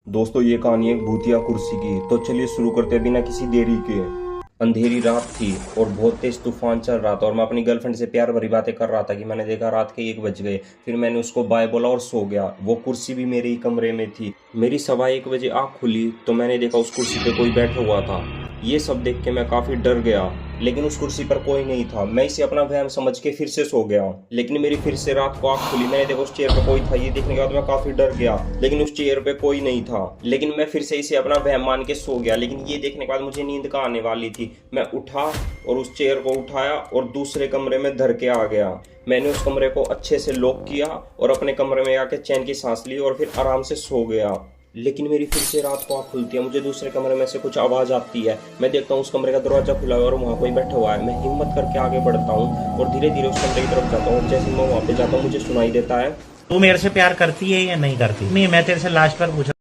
दोस्तों ये कहानी है भूतिया कुर्सी की। तो चलिए शुरू करते हैं बिना किसी देरी के। अंधेरी रात थी और बहुत तेज तूफान चल रहा था और मैं अपनी गर्लफ्रेंड से प्यार भरी बातें कर रहा था कि मैंने देखा रात के 1 बज गए। फिर मैंने उसको बाय बोला और सो गया। वो कुर्सी भी मेरे ही कमरे में थी। मेरी 1:15 बजे आँख खुली तो मैंने देखा उस कुर्सी पे कोई बैठा हुआ था। ये सब देख के मैं काफी डर गया, लेकिन उस कुर्सी पर कोई नहीं था। मैं इसे अपना वहम समझ के फिर से सो गया, लेकिन मेरी फिर से रात को आँख खुली। मैंने देखा उस चेयर पे कोई था। ये देखने के बाद मैं काफी डर गया, लेकिन उस चेयर पे कोई नहीं था। लेकिन मैं फिर से इसे अपना वहम मान के सो गया। लेकिन ये देखने के बाद मुझे नींद का आने वाली थी। मैं उठा और उस चेयर को उठाया और दूसरे कमरे में धर के आ गया। मैंने उस कमरे को अच्छे से लॉक किया और अपने कमरे में आके चैन की सांस ली और फिर आराम से सो गया। लेकिन मेरी फिर से रात को आँख खुलती है। मुझे दूसरे कमरे में से कुछ आवाज़ आती है। मैं देखता हूँ उस कमरे का दरवाजा खुला है और वहाँ कोई बैठा हुआ है। मैं हिम्मत करके आगे बढ़ता हूँ और धीरे धीरे उस कमरे की तरफ जाता हूँ और जैसे मैं वहाँ पे जाता हूँ मुझे सुनाई देता है। तू मेरे से प्यार करती है या नहीं करती? नहीं, मैं तेरे से लास्ट बार पूछा